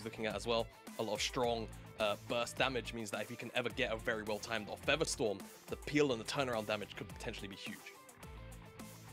looking at as well. A lot of strong burst damage means that if you can ever get a very well timed off Feather Storm, the peel and the turnaround damage could potentially be huge.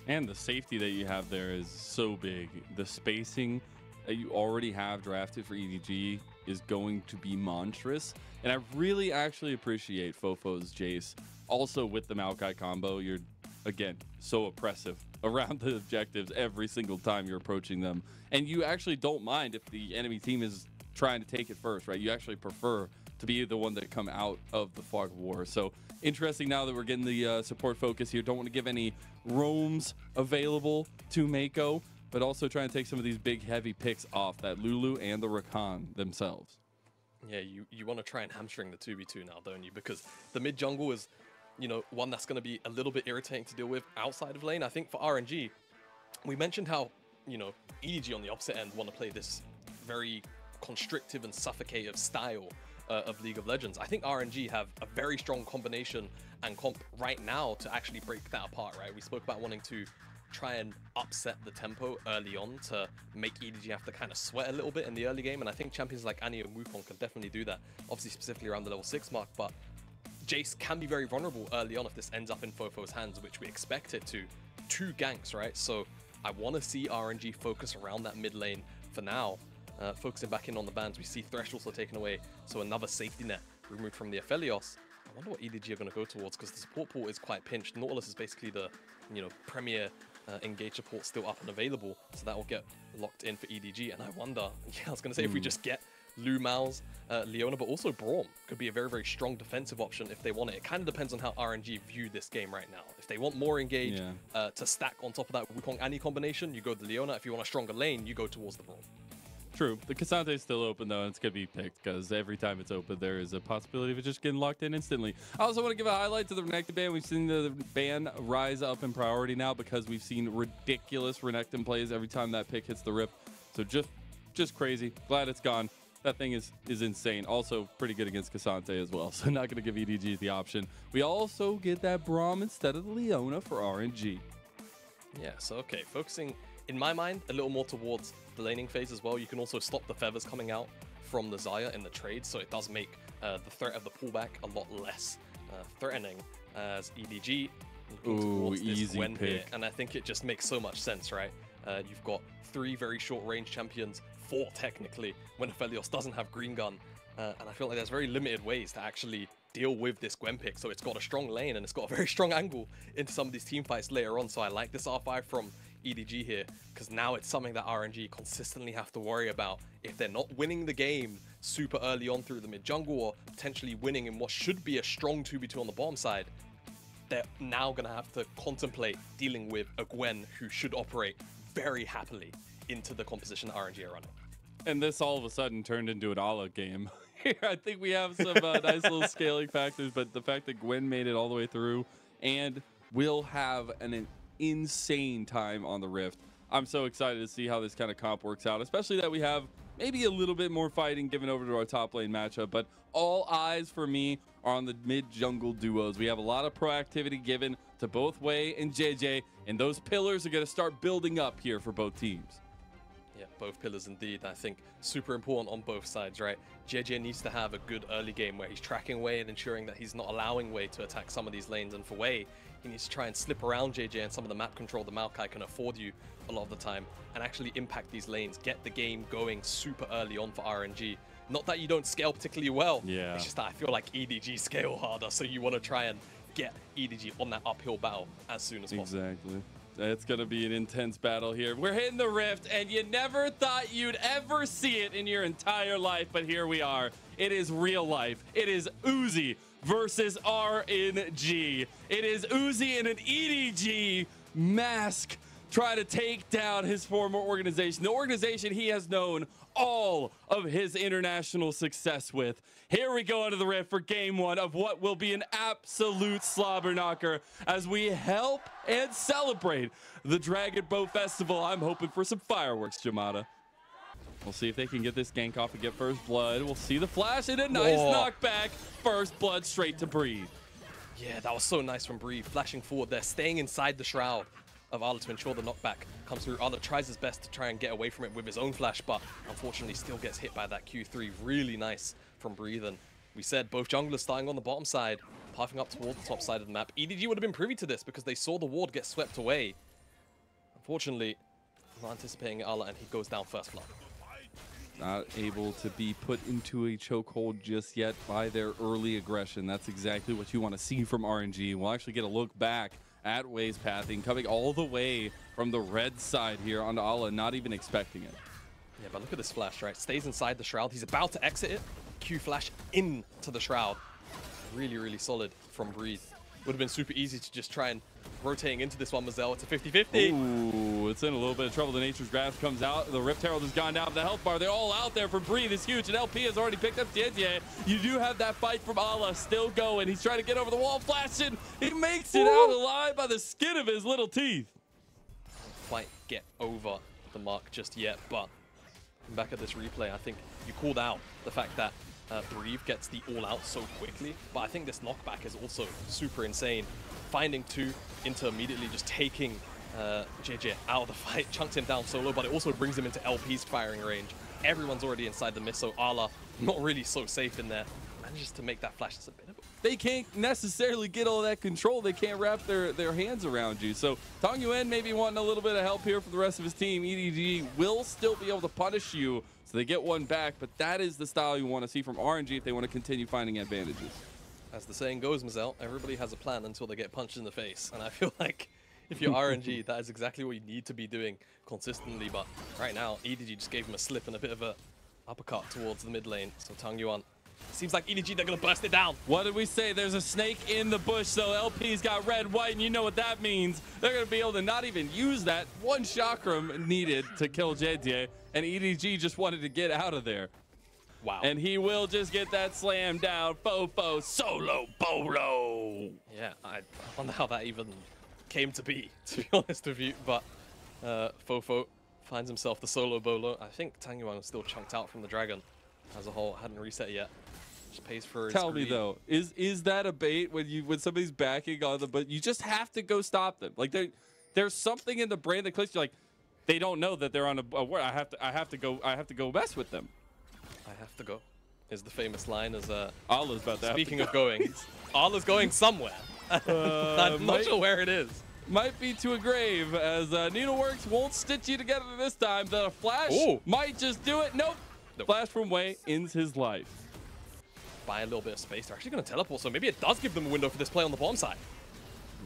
And the safety that you have there is so big. The spacing that you already have drafted for EDG is going to be monstrous. And I really actually appreciate Fofo's Jace. Also with the Maokai combo, you're, again, so oppressive around the objectives every single time you're approaching them. And you actually don't mind if the enemy team is trying to take it first, right? You actually prefer to be the one that come out of the fog of war. So interesting now that we're getting the support focus here. Don't want to give any roams available to Mako, but also trying to take some of these big heavy picks off that Lulu and the Rakan themselves. Yeah, you want to try and hamstring the 2v2 now, don't you? Because the mid jungle is, you know, one that's going to be a little bit irritating to deal with outside of lane. I think for RNG, we mentioned how, you know, EDG on the opposite end want to play this very constrictive and suffocative style of League of Legends. I think RNG have a very strong combination and comp right now to actually break that apart, right? We spoke about wanting to try and upset the tempo early on to make EDG have to kind of sweat a little bit in the early game, and I think champions like Annie and Wukong can definitely do that, obviously specifically around the level 6 mark, but Jace can be very vulnerable early on if this ends up in Fofo's hands, which we expect it to. 2 ganks, right? So I want to see RNG focus around that mid lane for now, focusing back in on the bans. We see Thresh also taken away, so another safety net removed from the Aphelios. I wonder what EDG are going to go towards, because the support pool is quite pinched. Nautilus is basically the, you know, premier engage support still up and available, so that will get locked in for EDG. And I wonder, yeah, I was going to say, if we just get Lu Mao's Leona, but also Braum could be a very, very strong defensive option if they want it. It kind of depends on how RNG view this game right now. If they want more engage to stack on top of that Wukong Annie combination, you go the Leona. If you want a stronger lane, you go towards the Braum. True. The Cassante is still open, though, and it's going to be picked because every time it's open, there is a possibility of it just getting locked in instantly. I also want to give a highlight to the Renekton ban. We've seen the ban rise up in priority now because we've seen ridiculous Renekton plays every time that pick hits the Rift. So just crazy. Glad it's gone. That thing is insane. Also pretty good against Cassante as well, so not going to give EDG the option. We also get that Braum instead of the Leona for RNG. Yeah, so okay, focusing in my mind a little more towards the laning phase as well. You can also stop the feathers coming out from the Xayah in the trade, so it does make the threat of the pullback a lot less threatening as EDG looking towards this Gwen here. And I think it just makes so much sense, right? You've got 3 very short range champions, 4 technically, when Aphelios doesn't have green gun, and I feel like there's very limited ways to actually deal with this Gwen pick. So it's got a strong lane and it's got a very strong angle into some of these team fights later on. So I like this R5 from EDG here, because now it's something that RNG consistently have to worry about. If they're not winning the game super early on through the mid jungle, or potentially winning in what should be a strong 2v2 on the bottom side, they're now going to have to contemplate dealing with a Gwen who should operate very happily into the composition that RNG are running. And this all of a sudden turned into an Ala game. Here, I think we have some nice little scaling factors, but the fact that Gwen made it all the way through and will have an insane time on the Rift. I'm so excited to see how this kind of comp works out, especially that we have maybe a little bit more fighting given over to our top lane matchup, but all eyes for me are on the mid jungle duos. We have a lot of proactivity given to both Wei and JJ, and those pillars are going to start building up here for both teams. Yeah, both pillars indeed. I think super important on both sides, right? JJ needs to have a good early game where he's tracking Wei and ensuring that he's not allowing Wei to attack some of these lanes. And for Wei, he needs to try and slip around JJ and some of the map control the Maokai can afford you a lot of the time, and actually impact these lanes, get the game going super early on for RNG. Not that you don't scale particularly well, it's just that I feel like EDG scale harder, so you want to try and get EDG on that uphill battle as soon as possible. Exactly. It's going to be an intense battle here. We're hitting the Rift, and you never thought you'd ever see it in your entire life, but here we are. It is real life. It is Uzi versus RNG. It is Uzi in an EDG mask trying to take down his former organization, the organization he has known all of his international success with. Here we go into the Rift for game 1 of what will be an absolute slobber knocker as we help and celebrate the Dragon Boat Festival. I'm hoping for some fireworks, Jamada. We'll see if they can get this gank off and get first blood. We'll see the flash and a nice knockback. First blood straight to Breathe. Yeah, that was so nice from Breathe, flashing forward there, staying inside the shroud. of Arla to ensure the knockback comes through. Arla tries his best to try and get away from it with his own flash, but unfortunately still gets hit by that Q3. Really nice from Breathe. And we said both junglers starting on the bottom side, pathing up toward the top side of the map. EDG would have been privy to this because they saw the ward get swept away. Unfortunately, not anticipating Arla, and he goes down first blood. Not able to be put into a chokehold just yet by their early aggression. That's exactly what you want to see from RNG. We'll actually get a look back at Wave's pathing, coming all the way from the red side here onto Arla, not even expecting it. Yeah, but look at this flash, right? Stays inside the Shroud. He's about to exit it. Q flash into the Shroud. Really, really solid from Breathe. Would have been super easy to just try and rotating into this one, Mazel. It's a 50-50. Ooh, it's in a little bit of trouble. The Nature's Grasp comes out. The Rift Herald has gone down. The health bar, they're all out there for Breathe is huge, and LP has already picked up JJ. You do have that fight from Arla still going. He's trying to get over the wall, flashing. He makes it out alive by the skin of his little teeth. Can't quite get over the mark just yet, but back at this replay, I think you called out the fact that Breathe gets the all-out so quickly, but I think this knockback is also super insane. Finding two into immediately just taking JJ out of the fight, chunks him down solo, but it also brings him into LP's firing range. Everyone's already inside the mist, so Arla not really so safe in there. Manages to make that flash. It's a bit of a... They can't necessarily get all that control. They can't wrap their hands around you. So Tong Yuan maybe wanting a little bit of help here for the rest of his team. EDG will still be able to punish you, so they get one back, but that is the style you want to see from RNG if they want to continue finding advantages. As the saying goes, Mazel, everybody has a plan until they get punched in the face. And I feel like if you're RNG, that is exactly what you need to be doing consistently. But right now, EDG just gave him a slip and a bit of a uppercut towards the mid lane. So Tong Yuan, seems like EDG, they're going to burst it down. What did we say? There's a snake in the bush, so LP's got red, white, and you know what that means. They're going to be able to not even use that one chakram needed to kill JJ, and EDG just wanted to get out of there. Wow. And he will just get that slam down. Fofo solo bolo. Yeah, I wonder how that even came to be, to be honest with you. But Fofo finds himself the solo bolo. I think Tong Yuan was still chunked out from the dragon as a whole. Hadn't reset yet. Just pays for his Tell me greed. though, is that a bait when somebody's backing on them, but you just have to go stop them? Like there's something in the brain that clicks. You're like, they don't know that they're on a word. I have to go mess with them. I have to go, is the famous line. As Arla's about to speaking of going, Arla's going somewhere. I'm not sure where it is. Might be to a grave, as Needleworks won't stitch you together this time. The flash might just do it. Nope. Flash from Wei ends his life. Buy a little bit of space. They're actually going to teleport, so maybe it does give them a window for this play on the bottom side.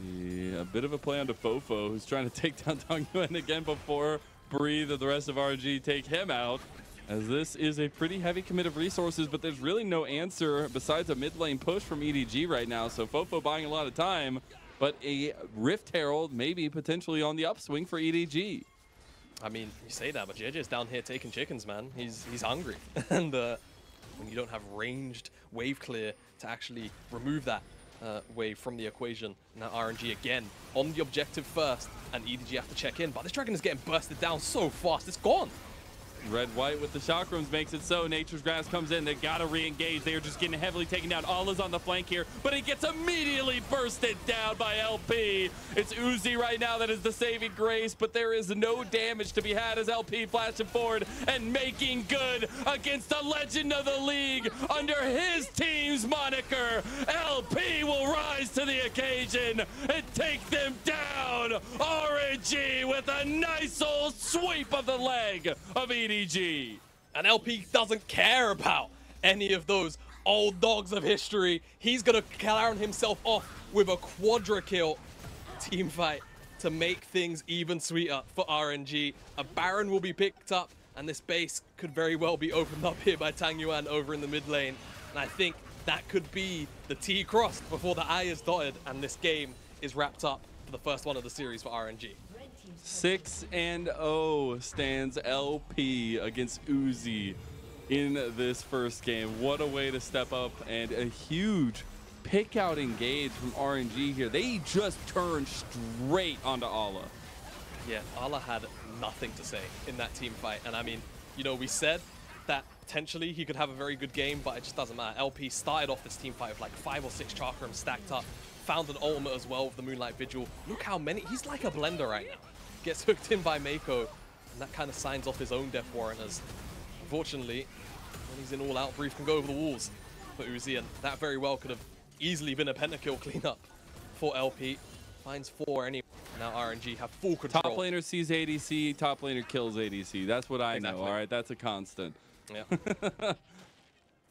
Yeah, a bit of a play onto Fofo, who's trying to take down Tong Yuan again before Breathe and the rest of RNG take him out. As this is a pretty heavy commit of resources, but there's really no answer besides a mid lane push from EDG right now. So Fofo buying a lot of time, but a Rift Herald maybe potentially on the upswing for EDG. I mean, you say that, but JJ's down here taking chickens, man. He's hungry. And when you don't have ranged wave clear to actually remove that wave from the equation, now RNG again on the objective first, and EDG have to check in. But this dragon is getting bursted down so fast, it's gone. Red white with the chakrams makes it so. Nature's Grasp comes in. They gotta re-engage. They are just getting heavily taken down. Arla's on the flank here, but he gets immediately bursted down by LP. It's Uzi right now that is the saving grace, but there is no damage to be had as LP flashing forward and making good against the legend of the league under his team's moniker. LP will rise to the occasion and take them down. RNG with a nice old sweep of the leg of EDG. And LP doesn't care about any of those old dogs of history. He's gonna crown himself off with a quadra kill team fight to make things even sweeter for RNG. A Baron will be picked up, and this base could very well be opened up here by Tong Yuan over in the mid lane. And I think that could be the T crossed before the I is dotted, and this game is wrapped up for the first one of the series for RNG. 6-0 stands LP against Uzi in this first game. What a way to step up, and a huge pick out engage from RNG here. They just turned straight onto Arla. Yeah, Arla had nothing to say in that team fight. And I mean, you know, we said that potentially he could have a very good game, but it just doesn't matter. LP started off this team fight with like 5 or 6 chakrams stacked up, found an ultimate as well with the Moonlight Vigil. Look how many, he's like a blender right now. Gets hooked in by Mako, and that kind of signs off his own death warrant as, unfortunately, when he's in all out, Brief can go over the walls for Uzi, and that very well could have easily been a pentakill cleanup for LP. Finds 4 anyway. Now RNG have full control. Top laner sees ADC, top laner kills ADC. That's what I know, all right? That's a constant. Yeah.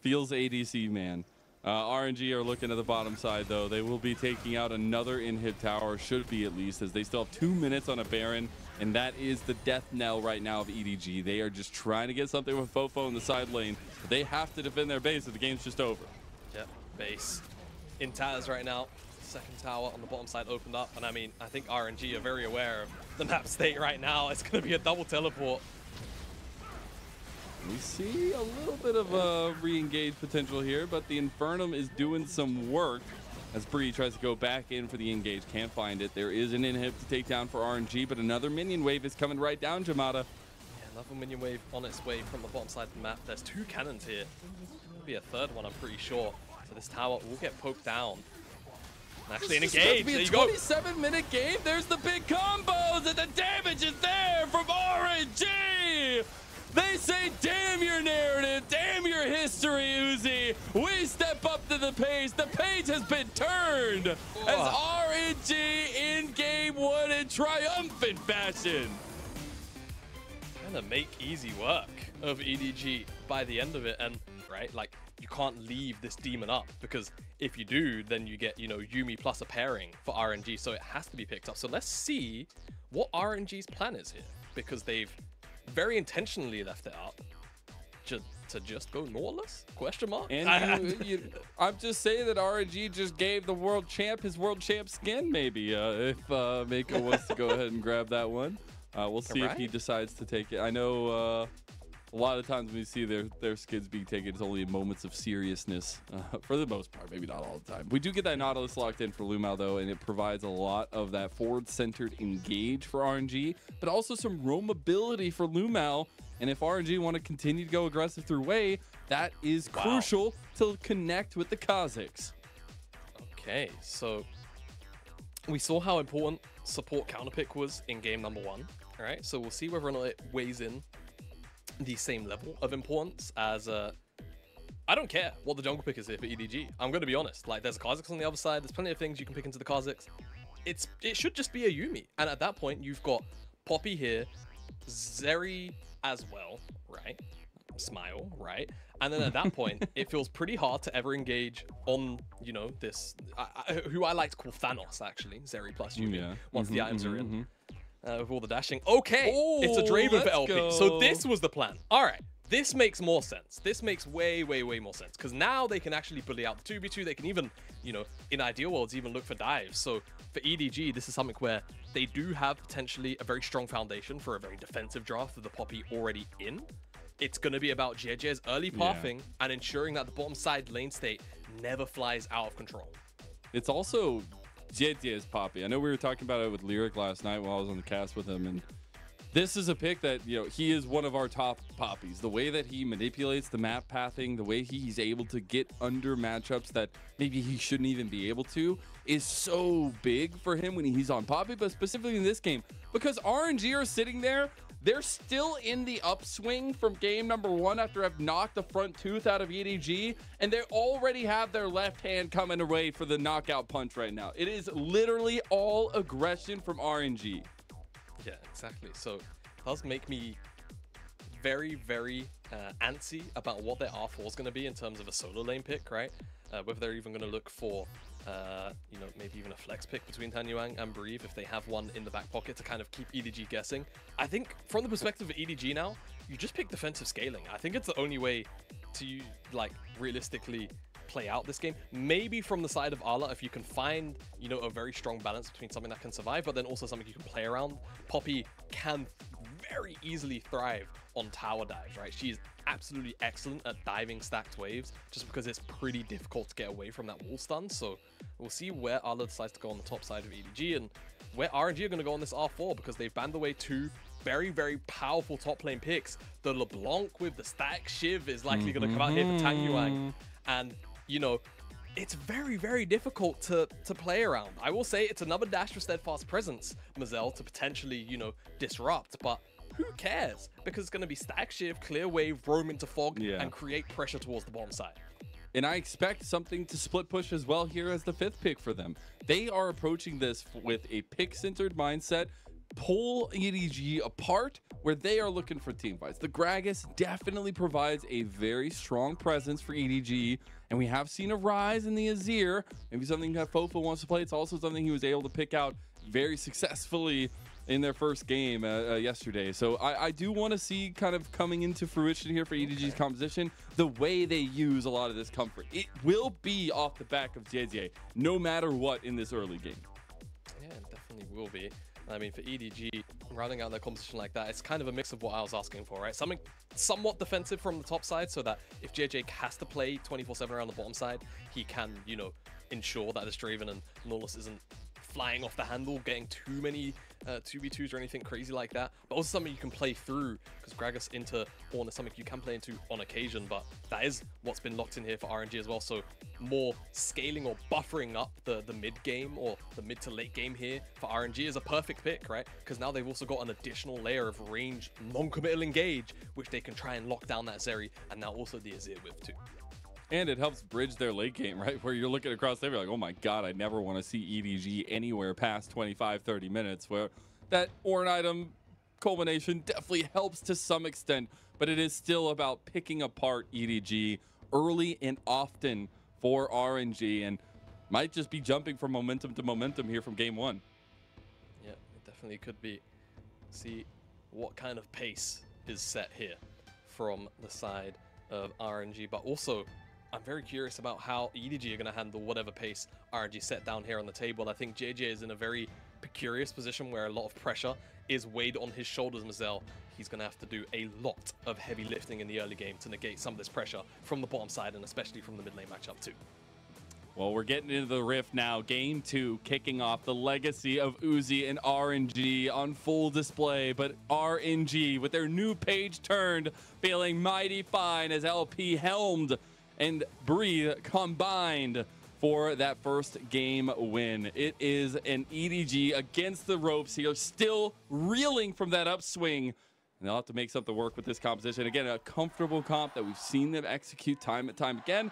Feels ADC, man. RNG are looking at the bottom side, though. They will be taking out another inhib tower, should be at least, as they still have 2 minutes on a Baron, and that is the death knell right now of EDG. They are just trying to get something with Fofo in the side lane, but they have to defend their base or the game's just over. Yep, base in tatters right now. Second tower on the bottom side opened up, and I mean, I think RNG are very aware of the map state right now. It's going to be a double teleport. We see a little bit of re-engage potential here, but the Infernum is doing some work as Bree tries to go back in for the engage. Can't find it. There is an inhib to take down for RNG, but another minion wave is coming right down, Jamada. Yeah, another minion wave on its way from the bottom side of the map. There's 2 cannons here. There'll be a third one, I'm pretty sure. So this tower will get poked down. And actually, an engage. There you go. 27-minute game. There's the big combos, and the damage is there from RNG. They say, damn your narrative, damn your history, Uzi. We step up to the page. The page has been turned as RNG in game 1 in triumphant fashion. Gonna make easy work of EDG by the end of it. And, right, like, you can't leave this demon up, because if you do, then you get, you know, Yuumi plus a pairing for RNG. So it has to be picked up. So let's see what RNG's plan is here, because they've very intentionally left it up to just go Nautilus? Question mark? And I'm just saying that RNG just gave the world champ his world champ skin, maybe, if Mako wants to go ahead and grab that one. We'll see if he decides to take it. I know a lot of times when we see their skins being taken, it's only in moments of seriousness, for the most part, maybe not all the time. We do get that Nautilus locked in for Lumao, though, and it provides a lot of that forward-centered engage for RNG, but also some roamability for Lumao. And if RNG want to continue to go aggressive through Wei, that is crucial to connect with the Kazakhs. Okay, so we saw how important support counterpick was in game number 1. All right, so we'll see whether or not it weighs in the same level of importance as I don't care what the jungle pick is here for EDG. I'm going to be honest. Like, there's a Kazakhs on the other side. There's plenty of things you can pick into the Kazakhs. It should just be a Yuumi. And at that point, you've got Poppy here, Zeri as well, right? Smile, right? And then at that point, it feels pretty hard to ever engage on, you know, this, who I like to call Thanos, actually. Zeri plus Yuumi, once the items are in. With all the dashing. Okay, it's a Draven for LP. Go. So this was the plan. All right, this makes more sense. This makes way more sense, because now they can actually bully out the 2v2. They can even, you know, in ideal worlds, even look for dives. So for EDG, this is something where they do have potentially a very strong foundation for a very defensive draft with the Poppy already in. It's going to be about JJ's early pathing and ensuring that the bottom side lane state never flies out of control. It's also JJ's Poppy. I know we were talking about it with Lyric last night while I was on the cast with him, and this is a pick that, you know, he is one of our top Poppies. The way that he manipulates the map pathing, the way he's able to get under matchups that maybe he shouldn't even be able to, is so big for him when he's on Poppy, but specifically in this game, because RNG are sitting there. They're still in the upswing from game number 1 after I've knocked the front tooth out of EDG, and they already have their left hand coming away for the knockout punch right now. It is literally all aggression from RNG. Yeah, exactly. So it does make me very antsy about what their R4 is going to be in terms of a solo lane pick, right? Whether they're even going to look for you know, maybe even a flex pick between Tan Yuang and Breathe if they have one in the back pocket to kind of keep EDG guessing. I think from the perspective of EDG now, you just pick defensive scaling. I think it's the only way to, like, realistically play out this game. Maybe from the side of Arla, if you can find, you know, a very strong balance between something that can survive, but then also something you can play around. Poppy can very easily thrive on tower dives, right? She's absolutely excellent at diving stacked waves, just because it's pretty difficult to get away from that wall stun. So we'll see where Arla decides to go on the top side of EDG, and where RNG are going to go on this R4, because they've banned away 2 very powerful top lane picks. The LeBlanc with the stack Shiv is likely going to come out here for Tan Yuang, and, you know, it's very, very difficult to play around. I will say it's another dash for Steadfast Presence, Mazel, to potentially, you know, disrupt, but who cares? Because it's going to be stack shift, clear wave, roam into fog, and create pressure towards the bottom side. And I expect something to split push as well here as the 5th pick for them. They are approaching this with a pick-centered mindset, pull EDG apart where they are looking for team fights. The Gragas definitely provides a very strong presence for EDG, and we have seen a rise in the Azir. Maybe something that Fofa wants to play. It's also something he was able to pick out very successfully in their first game yesterday. So I do want to see kind of coming into fruition here for EDG's composition, the way they use a lot of this comfort. It will be off the back of JJ, no matter what in this early game. Yeah, it definitely will be. I mean, for EDG, rounding out their composition like that, it's kind of a mix of what I was asking for, right? Something somewhat defensive from the top side so that if JJ has to play 24/7 around the bottom side, he can, you know, ensure that this Draven and Nautilus isn't flying off the handle, getting too many 2v2s or anything crazy like that. But also something you can play through, because Gragas into Ornn is something you can play into on occasion, but that is what's been locked in here for RNG as well. So more scaling or buffering up the mid game or the mid to late game here for RNG is a perfect pick, right? Because now they've also got an additional layer of range non-committal engage, which they can try and lock down that Zeri, and now also the Azir with too. And it helps bridge their late game, right? Where you're looking across there, you're like, oh my God, I never want to see EDG anywhere past 25, 30 minutes, where that Ornn item culmination definitely helps to some extent, but it is still about picking apart EDG early and often for RNG, and might just be jumping from momentum to momentum here from game one. Yeah, it definitely could be. See what kind of pace is set here from the side of RNG, but also I'm very curious about how EDG are going to handle whatever pace RNG set down here on the table. I think JJ is in a very precarious position where a lot of pressure is weighed on his shoulders, Mazel. He's going to have to do a lot of heavy lifting in the early game to negate some of this pressure from the bottom side and especially from the mid lane matchup too. Well, we're getting into the rift now. Game 2 kicking off, the legacy of Uzi and RNG on full display. But RNG, with their new page turned, feeling mighty fine as LP helmed and Breathe combined for that first game win. It is an EDG against the ropes here, still reeling from that upswing. And they'll have to make something work with this composition. Again, a comfortable comp that we've seen them execute time and time again.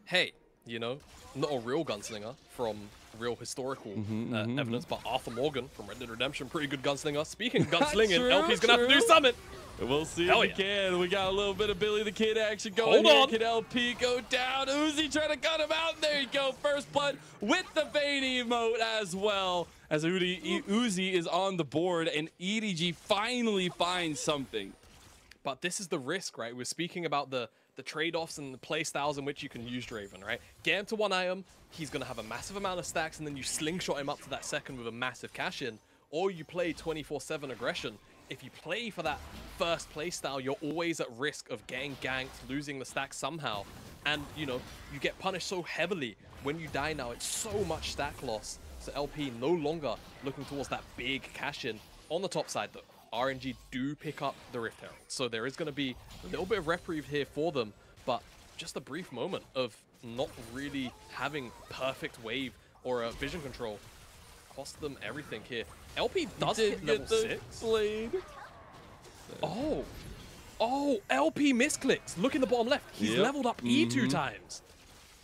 Hey, you know, not a real gunslinger from real historical evidence, but Arthur Morgan from Red Dead Redemption, pretty good gunslinger. Speaking of gunslinging, LP's gonna have to do something. We'll see if we can. We got a little bit of Billy the Kid action going here. Can LP go down? Uzi trying to cut him out. There you go. First blood with the Vayne emote as well. As Uzi is on the board and EDG finally finds something. But this is the risk, right? We're speaking about the trade-offs and the play styles in which you can use Draven, right? Get him to one item, he's going to have a massive amount of stacks, and then you slingshot him up to that second with a massive cash-in, or you play 24/7 aggression. If you play for that first play style, you're always at risk of getting ganked, losing the stack somehow, and, you know, you get punished so heavily. When you die now, it's so much stack loss. So LP no longer looking towards that big cash-in. On the top side, though, RNG do pick up the Rift Herald, so there is going to be a little bit of reprieve here for them, but just a brief moment of not really having perfect wave or a vision control cost them everything here. LP does hit level 6. Blade. Oh, LP misclicks. Look in the bottom left. He's leveled up E 2 times.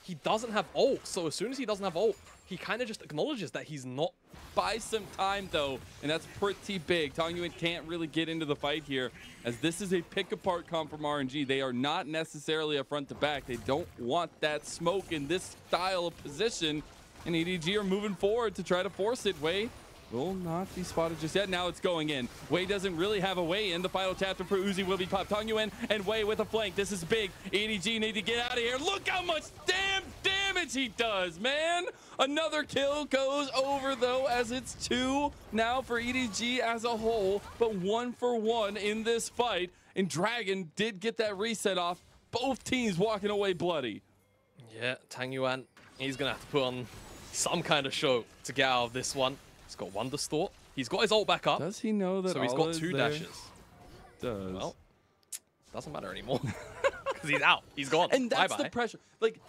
He doesn't have ult, so as soon as he doesn't have ult, he kind of just acknowledges that he's not. Buy some time though, and that's pretty big. Tangyuan can't really get into the fight here, as this is a pick apart comp from RNG. They are not necessarily a front to back. They don't want that smoke in this style of position, and EDG are moving forward to try to force it. Wei will not be spotted just yet. Now it's going in. Wei doesn't really have a way in. The final chapter for Uzi will be popped. Tangyuan and Wei with a flank. This is big. EDG need to get out of here. Look how much damage he does, man. Another kill goes over though, as it's 2 now for EDG as a whole, but 1 for 1 in this fight. And Dragon did get that reset off. Both teams walking away bloody. Yeah, Tangyuan, he's gonna have to put on some kind of show to get out of this one. He's got one distort. He's got his ult back up. Does he know that? So he's got 2 dashes. Does. Well, doesn't matter anymore. because he's out. He's gone. And that's Bye-bye. the pressure. Like,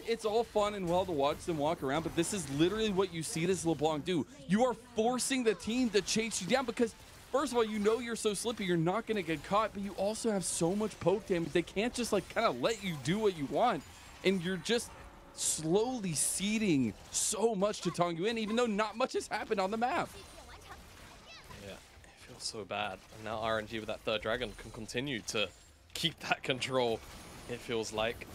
it's all fun and well to watch them walk around, but this is literally what you see this LeBlanc do. You are forcing the team to chase you down because, first of all, you know you're so slippy, you're not going to get caught, but you also have so much poke damage. They can't just, like, kind of let you do what you want, and you're just slowly ceding so much to Tongyuin, even though not much has happened on the map. Yeah, it feels so bad. And now RNG with that third dragon can continue to keep that control, it feels like.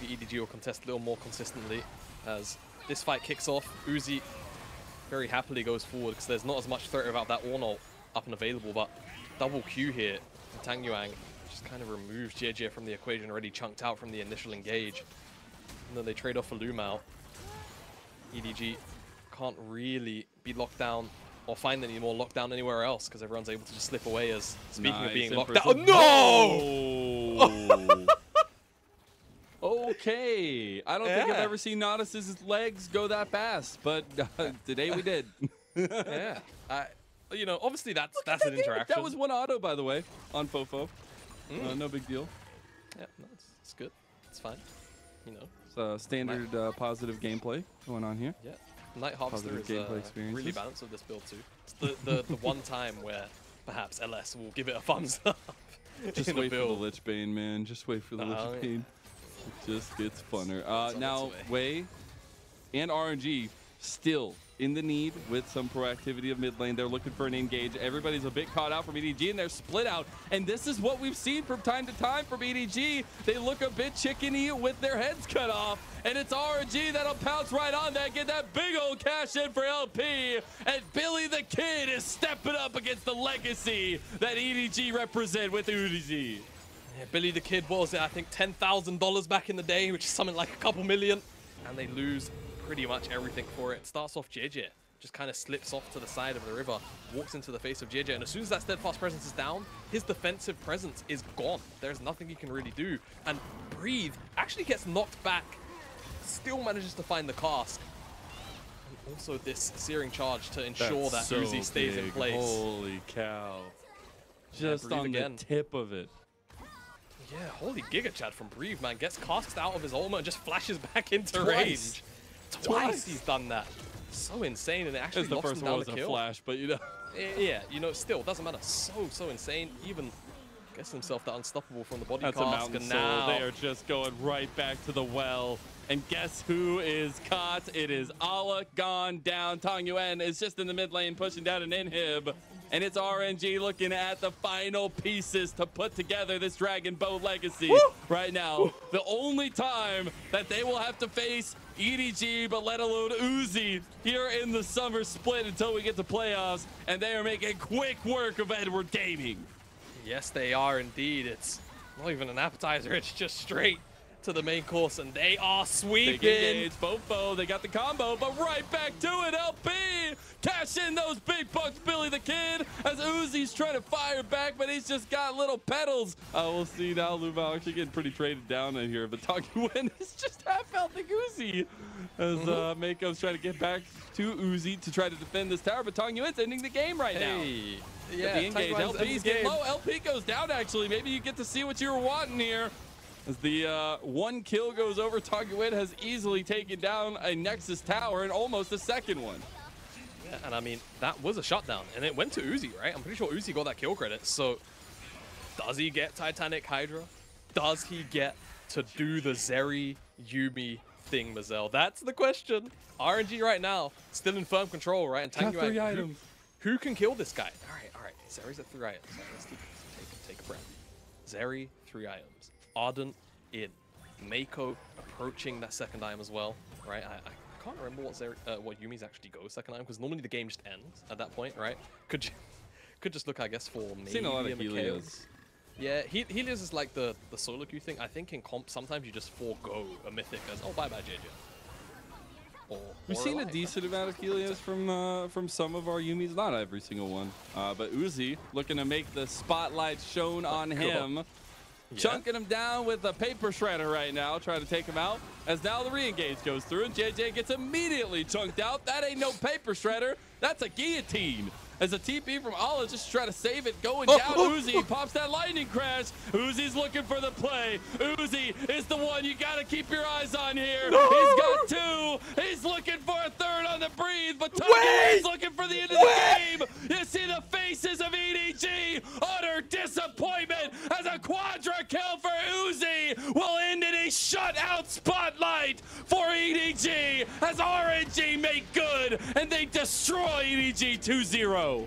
Maybe EDG will contest a little more consistently as this fight kicks off. Uzi very happily goes forward because there's not as much threat without that Ornal up and available, but double Q here. And Tang Yuang just kind of removes JJ from the equation, already chunked out from the initial engage. And then they trade off for Lumao. EDG can't really be locked down or find any more lockdown anywhere else because everyone's able to just slip away as, speaking of being locked down. Oh, no! Okay. I don't think I've ever seen Nautis's legs go that fast, but today we did. Yeah. You know, obviously that's an interaction. That was one auto, by the way, on Fofo. No big deal. Yeah, no, it's good. It's fine. You know. It's standard positive gameplay going on here. Yeah. Night Harvester is really balanced with this build too. It's the one time where perhaps LS will give it a thumbs up. Just wait for the Lich Bane, man. Just wait for the Lich Bane. It just gets funner. Now, Wei and RNG still in the need with some proactivity of mid lane. They're looking for an engage. Everybody's a bit caught out from EDG, and they're split out. And this is what we've seen from time to time from EDG. They look a bit chickeny with their heads cut off. And it's RNG that'll pounce right on that, get that big old cash in for LP. And Billy the Kid is stepping up against the legacy that EDG represent with UDG. Yeah, Billy the Kid, what was it? I think $10,000 back in the day, which is something like a couple million. And they lose pretty much everything for it. Starts off JJ, just kind of slips off to the side of the river, walks into the face of JJ, and as soon as that steadfast presence is down, his defensive presence is gone. There's nothing he can really do. And Breathe actually gets knocked back, still manages to find the cask. And also this searing charge to ensure that Uzi stays in place. Holy cow. Just on the tip of it. Yeah, holy Giga Chad from Breathe, man. Gets casked out of his ultimate and just flashes back into range. Twice he's done that. So insane, and it actually locks him down the kill. A flash, but you know. Yeah, you know, still doesn't matter. So insane. Even gets himself that unstoppable from the body That's cask. A mountain and soul. now They are just going right back to the well. And guess who is caught? It is Ala gone down. Tongyuan is just in the mid lane pushing down an inhib. And it's RNG looking at the final pieces to put together this Dragon Boat legacy right now. The only time that they will have to face EDG, but let alone Uzi, here in the summer split until we get to playoffs. And they are making quick work of Edward Gaming. Yes, they are indeed. It's not even an appetizer. It's just straight to the main course, and they are sweeping. Big engage, Fofo, they got the combo, but right back to it, LP! Cash in those big bucks, Billy the Kid, as Uzi's trying to fire back, but he's just got little pedals. We'll see now, Lumao actually getting pretty traded down in here, but Tongyuin is just half health like Uzi, as Mako's trying to get back to Uzi to try to defend this tower, but Tongyuin's ending the game right now. Yeah, the engage, LP's getting low, LP goes down actually, maybe you get to see what you were wanting here. As the one kill goes over, Tongyuin has easily taken down a Nexus tower and almost a second one. Yeah, and I mean, that was a shutdown, and it went to Uzi, right? I'm pretty sure Uzi got that kill credit. So, does he get Titanic Hydra? Does he get to do the Zeri Yuumi thing, Mazel? That's the question. RNG right now, still in firm control, right? And Got 3 items. Who can kill this guy? All right. Zeri's at 3 items. Right, let's take a breath. Zeri, 3 items. Ardent in. Mako approaching that second item as well, right? I can't remember what Yumi's actually go second item, because normally the game just ends at that point, right? Could just look, I guess, for maybe seen a lot of Helios. Yeah, Helios is like the solo queue thing. I think in comp sometimes you just forego a mythic as, oh, bye JJ. We've seen a decent amount of Helios from some of our Yumis, not every single one. But Uzi looking to make the spotlight shown on him. Yeah. Chunking him down with a paper shredder right now, trying to take him out. As now the re-engage goes through, and JJ gets immediately chunked out. That ain't no paper shredder, that's a guillotine. as a TP from Allah just try to save it, going down. Uzi pops that lightning crash. Uzi's looking for the play. Uzi is the one you got to keep your eyes on here. No! He's got 2. He's looking for a 3rd on the breathe, but Tuggy is looking for the end of the game. You see the faces of EDG. Utter disappointment as a quadra kill for Uzi will end in a shutout spotlight for EDG as RNG make good and they destroy EDG 2-0.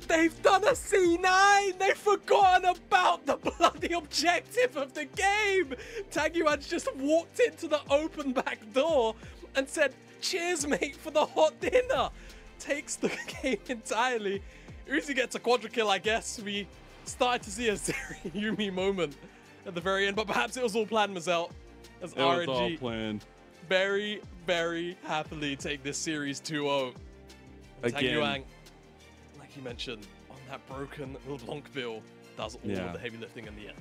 They've done a C9! They've forgotten about the bloody objective of the game! Taguan's just walked into the open back door and said, cheers mate for the hot dinner! Takes the game entirely. Uzi gets a quadra kill, I guess. We started to see a Yumi moment at the very end, but perhaps it was all planned, Mazel. As It was RNG all planned. very, very happily take this series 2-0. Again. Taguan, like you mentioned, on that broken LeBlanc bill, does all of the heavy lifting in the end.